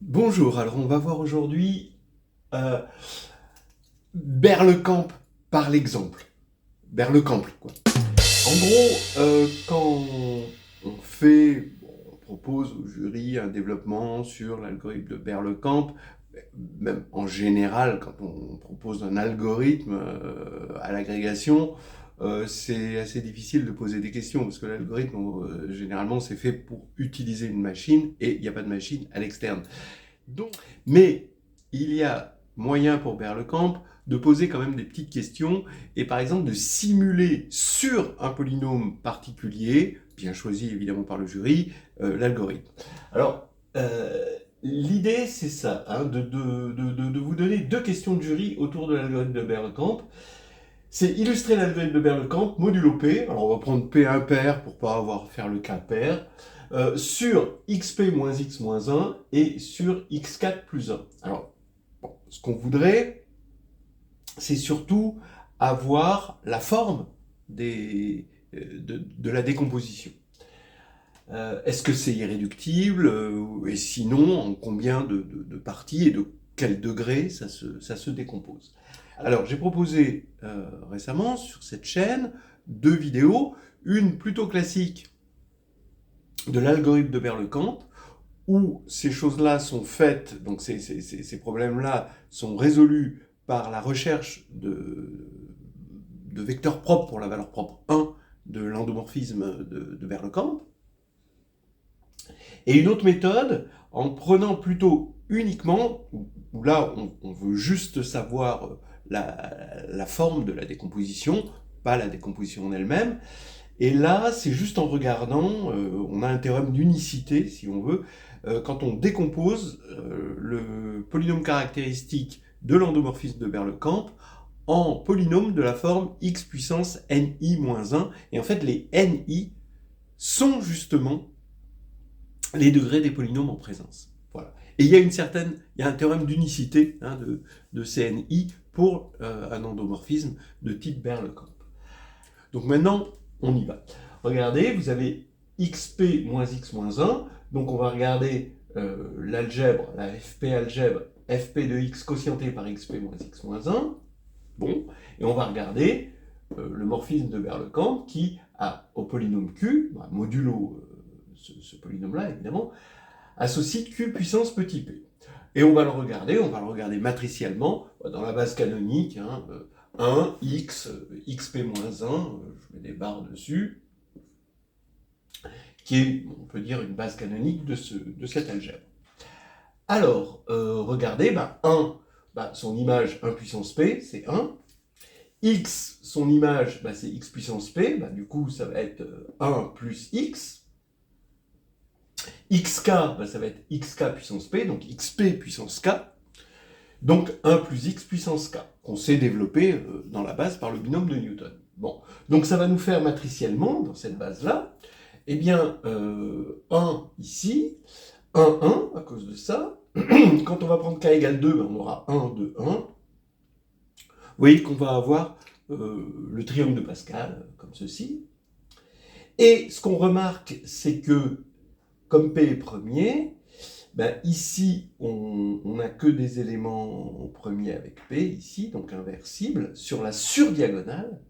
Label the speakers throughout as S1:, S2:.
S1: Bonjour, alors on va voir aujourd'hui euh, Berlekamp par l'exemple. Berlekamp, quoi. En gros, quand on propose au jury un développement sur l'algorithme de Berlekamp, même en général, quand on propose un algorithme à l'agrégation, c'est assez difficile de poser des questions parce que l'algorithme, généralement, c'est fait pour utiliser une machine et il n'y a pas de machine à l'externe. Donc, mais il y a moyen pour Berlekamp de poser quand même des petites questions et par exemple de simuler sur un polynôme particulier, bien choisi évidemment par le jury, l'algorithme. Alors, l'idée c'est ça, hein, de vous donner deux questions de jury autour de l'algorithme de Berlekamp. C'est illustrer l'algorithme de Berlekamp modulo P. Alors on va prendre P impair pour pas avoir à faire le cas pair. Sur xp moins x moins 1 et sur x4 plus 1. Alors, bon, ce qu'on voudrait, c'est surtout avoir la forme de la décomposition. Est-ce que c'est irréductible et sinon, en combien de parties et de quel degré ça se décompose. Alors, j'ai proposé récemment sur cette chaîne deux vidéos, une plutôt classique de l'algorithme de Berlekamp, où ces choses-là sont faites, donc ces problèmes-là sont résolus par la recherche de vecteurs propres pour la valeur propre 1 de l'endomorphisme de Berlekamp, et une autre méthode en prenant plutôt uniquement, où là on veut juste savoir la forme de la décomposition, pas la décomposition en elle-même, et là, c'est juste en regardant, on a un théorème d'unicité, si on veut, quand on décompose le polynôme caractéristique de l'endomorphisme de Berlekamp en polynôme de la forme x puissance ni-1. Et en fait, les ni sont justement les degrés des polynômes en présence. Voilà. Et il y a un théorème d'unicité hein, de CNI pour un endomorphisme de type Berlekamp. Donc maintenant, on y va. Regardez, vous avez xp moins x moins 1. Donc on va regarder l'algèbre, la fp algèbre, fp de x quotienté par xp moins x moins 1. Bon, et on va regarder le morphisme de Berlekamp qui a au polynôme q, modulo ce polynôme-là évidemment, associe q puissance petit p. Et on va le regarder matriciellement dans la base canonique, hein, 1, x, xp-1, je mets des barres dessus, qui est, on peut dire, une base canonique de cette algèbre. Alors, regardez, 1, son image 1 puissance p, c'est 1. X, son image, c'est x puissance p, du coup, ça va être 1 plus x. Xk, ça va être xk puissance p, donc xp puissance k. Donc 1 plus x puissance k, qu'on sait développer dans la base par le binôme de Newton. Bon, donc ça va nous faire matriciellement, dans cette base-là, eh bien, 1 ici, 1, 1, à cause de ça. Quand on va prendre k égale 2, on aura 1, 2, 1. Vous voyez qu'on va avoir le triangle de Pascal, comme ceci. Et ce qu'on remarque, c'est que, comme P est premier, ici, on n'a que des éléments premiers avec P, ici, donc inversibles, sur la surdiagonale,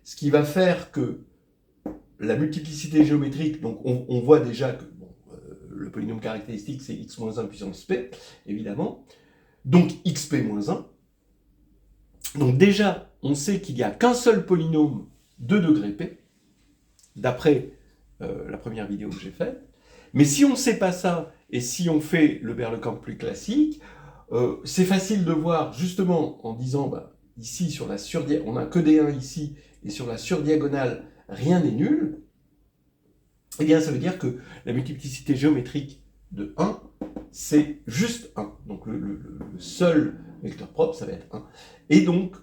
S1: ce qui va faire que la multiplicité géométrique, donc on voit déjà que le polynôme caractéristique, c'est x-1 puissance p, évidemment, donc xp-1. Donc déjà, on sait qu'il n'y a qu'un seul polynôme de degré p, d'après la première vidéo que j'ai faite. Mais si on ne sait pas ça, et si on fait le Berlekamp plus classique, c'est facile de voir justement en disant, ici sur la surdiagonale, on n'a que des 1 ici, et sur la surdiagonale, rien n'est nul. Eh bien, ça veut dire que la multiplicité géométrique de 1, c'est juste 1. Donc le seul vecteur propre, ça va être 1. Et donc,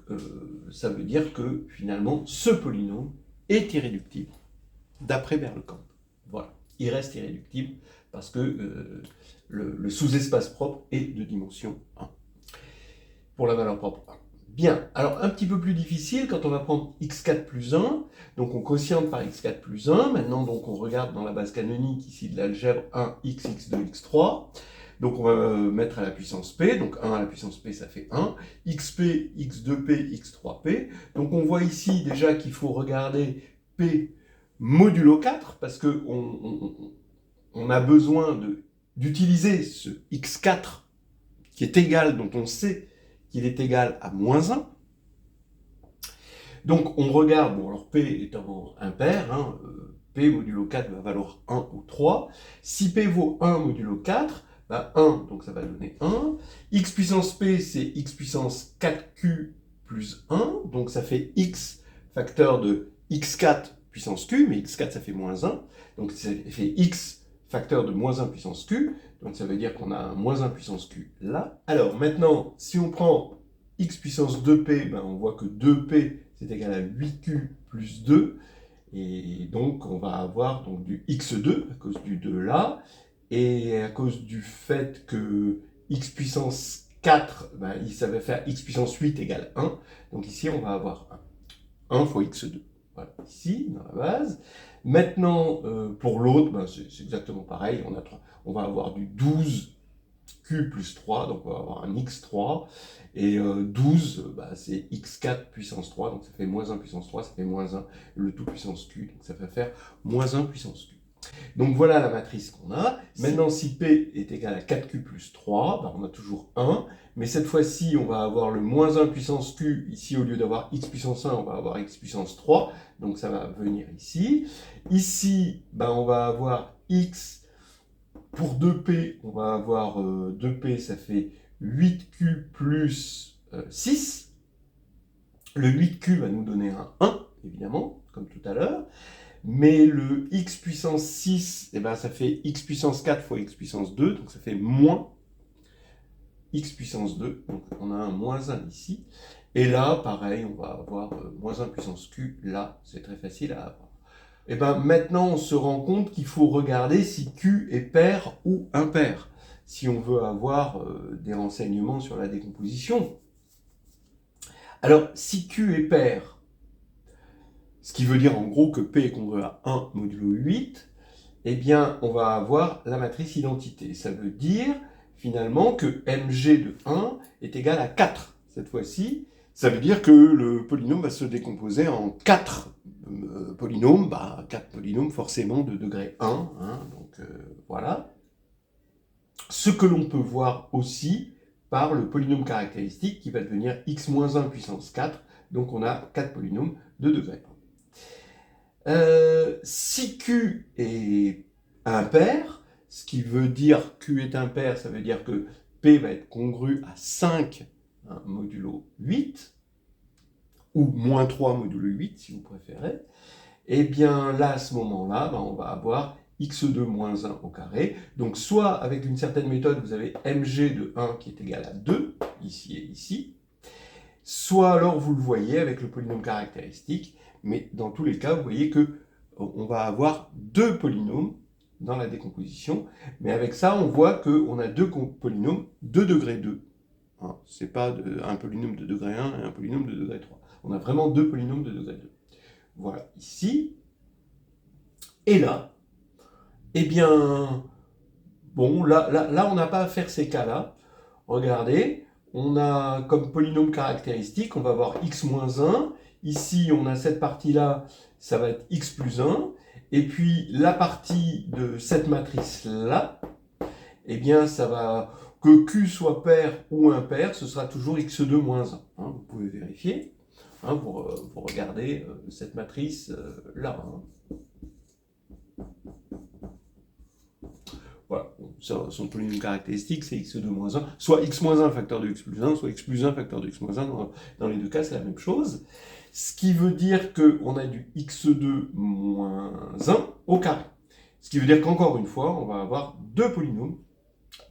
S1: ça veut dire que finalement, ce polynôme est irréductible, d'après Berlekamp. Voilà, il reste irréductible parce que le sous-espace propre est de dimension 1, pour la valeur propre 1. Bien, alors un petit peu plus difficile quand on va prendre x4 plus 1, donc on quotiente par x4 plus 1, maintenant donc on regarde dans la base canonique ici de l'algèbre 1, x, x2, x3, Donc on va mettre à la puissance p, donc 1 à la puissance p ça fait 1, xp, x2p, x3p. Donc on voit ici déjà qu'il faut regarder p modulo 4, parce qu'on a besoin d'utiliser ce x4 qui est égal, dont on sait qu'il est égal à moins 1. Donc on regarde, bon alors p étant impair, hein, p modulo 4 va valoir 1 ou 3. Si p vaut 1 modulo 4, bah 1, donc ça va donner 1. X puissance p, c'est x puissance 4q plus 1, donc ça fait x facteur de x4 puissance q, mais x4 ça fait moins 1, donc ça fait x facteur de moins 1 puissance q, donc ça veut dire qu'on a un moins 1 puissance q là. Alors maintenant, si on prend x puissance 2p, ben on voit que 2p c'est égal à 8q plus 2, et donc on va avoir donc du x2 à cause du 2 là, et à cause du fait que x puissance 4, ben, ça va faire x puissance 8 égale 1, donc ici on va avoir 1 fois x2. Voilà, ici, dans la base. Maintenant, pour l'autre, ben, c'est exactement pareil. On va avoir du 12q plus 3, donc on va avoir un x3. Et 12, ben, c'est x4 puissance 3, donc ça fait moins 1 puissance 3, ça fait moins 1 le tout puissance q, donc ça va faire moins 1 puissance q. Donc voilà la matrice qu'on a. Maintenant, si P est égal à 4Q plus 3, ben on a toujours 1. Mais cette fois-ci, on va avoir le moins 1 puissance Q. Ici, au lieu d'avoir X puissance 1, on va avoir X puissance 3. Donc ça va venir ici. Ici, ben, on va avoir X pour 2P. On va avoir 2P, ça fait 8Q plus 6. Le 8Q va nous donner un 1, évidemment, comme tout à l'heure. Mais le x puissance 6, eh ben, ça fait x puissance 4 fois x puissance 2, donc ça fait moins x puissance 2, donc on a un moins 1 ici. Et là, pareil, on va avoir moins 1 puissance q, là, c'est très facile à avoir. Et ben maintenant, on se rend compte qu'il faut regarder si q est pair ou impair, si on veut avoir des renseignements sur la décomposition. Alors, si q est pair, ce qui veut dire en gros que P est congruent à 1 modulo 8, eh bien, on va avoir la matrice identité. Ça veut dire, finalement, que mg de 1 est égal à 4. Cette fois-ci, ça veut dire que le polynôme va se décomposer en 4 polynômes. 4 polynômes, forcément, de degré 1. Hein, donc, voilà. Ce que l'on peut voir aussi par le polynôme caractéristique qui va devenir x-1 puissance 4. Donc, on a 4 polynômes de degré 1. Si Q est impair, ce qui veut dire Q est impair, ça veut dire que P va être congru à 5 hein, modulo 8, ou moins 3 modulo 8 si vous préférez, et bien là, à ce moment-là, ben, on va avoir x2 moins 1 au carré. Donc soit avec une certaine méthode, vous avez mg de 1 qui est égal à 2, ici et ici, soit alors vous le voyez avec le polynôme caractéristique, mais dans tous les cas, vous voyez que on va avoir deux polynômes dans la décomposition, mais avec ça, on voit qu'on a deux polynômes de degré 2. Hein, c'est pas un polynôme de degré 1 et un polynôme de degré 3. On a vraiment deux polynômes de degré 2. Voilà, ici. Et là, eh bien, bon, là on n'a pas à faire ces cas-là. Regardez, on a comme polynôme caractéristique, on va avoir x moins 1. Ici, on a cette partie-là, ça va être x plus 1. Et puis, la partie de cette matrice-là, eh bien, ça va, que Q soit pair ou impair, ce sera toujours x2 moins 1. Hein, vous pouvez vérifier hein, pour regarder cette matrice-là. Hein. Voilà, son polynôme caractéristique, c'est x2 moins 1, soit x moins 1 facteur de x plus 1, soit x plus 1 facteur de x moins 1, dans les deux cas, c'est la même chose. Ce qui veut dire qu'on a du x2 moins 1 au carré. Ce qui veut dire qu'encore une fois, on va avoir deux polynômes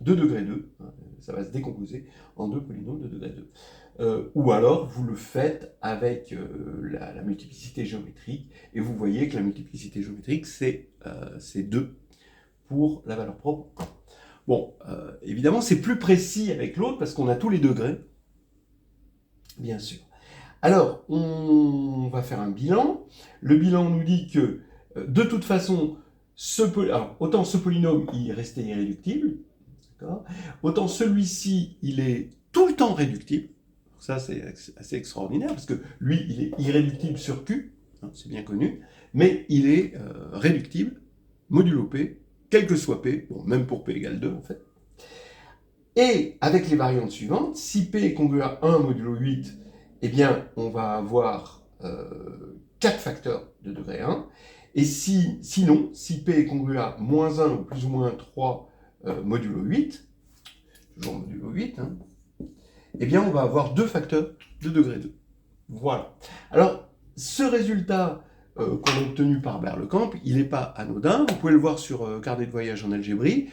S1: de degré 2, ça va se décomposer en deux polynômes de degré 2. Ou alors, vous le faites avec la multiplicité géométrique, et vous voyez que la multiplicité géométrique, c'est 2 pour la valeur propre 1. Bon, évidemment, c'est plus précis avec l'autre parce qu'on a tous les degrés, bien sûr. Alors, on va faire un bilan. Le bilan nous dit que, de toute façon, autant ce polynôme, il restait irréductible, D'accord ? Autant celui-ci, il est tout le temps réductible. Ça, c'est assez extraordinaire, parce que lui, il est irréductible sur Q, hein, c'est bien connu, mais il est réductible, modulo P, quel que soit P, bon, même pour P égale 2, en fait. Et avec les variantes suivantes, si P est congru à 1 modulo 8, eh bien, on va avoir 4 facteurs de degré 1. Et sinon, si P est congru à moins 1 ou plus ou moins 3 modulo 8, toujours modulo 8, hein, eh bien, on va avoir 2 facteurs de degré 2. Voilà. Alors, ce résultat qu'on a obtenu par Berlekamp, il n'est pas anodin. Vous pouvez le voir sur carnet de voyage en algébrie.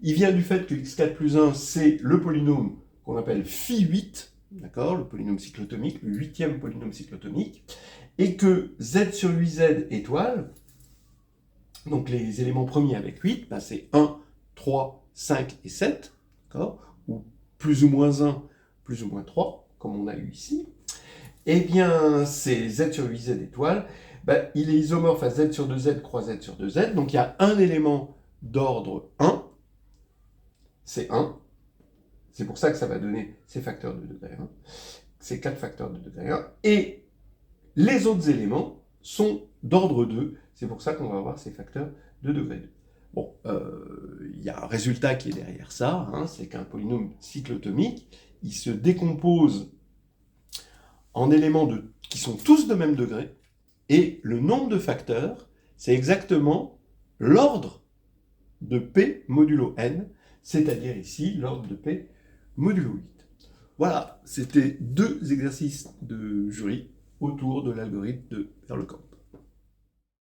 S1: Il vient du fait que x4 plus 1, c'est le polynôme qu'on appelle phi8, d'accord, le polynôme cyclotomique, le 8e polynôme cyclotomique, et que z sur 8z étoile, donc les éléments premiers avec 8, bah c'est 1, 3, 5 et 7, d'accord, ou plus ou moins 1, plus ou moins 3, comme on a eu ici. Eh bien, c'est z sur 8z étoile, bah, il est isomorphe à z sur 2z croix z sur 2z, donc il y a un élément d'ordre 1, c'est 1. C'est pour ça que ça va donner ces facteurs de degré 1, ces 4 facteurs de degré 1. Et les autres éléments sont d'ordre 2. C'est pour ça qu'on va avoir ces facteurs de degré 2. Bon, il y a un résultat qui est derrière ça, hein, c'est qu'un polynôme cyclotomique, il se décompose en éléments qui sont tous de même degré, et le nombre de facteurs, c'est exactement l'ordre de P modulo n, c'est-à-dire ici l'ordre de P modulo 8. Voilà, c'était 2 exercices de jury autour de l'algorithme de Berlekamp.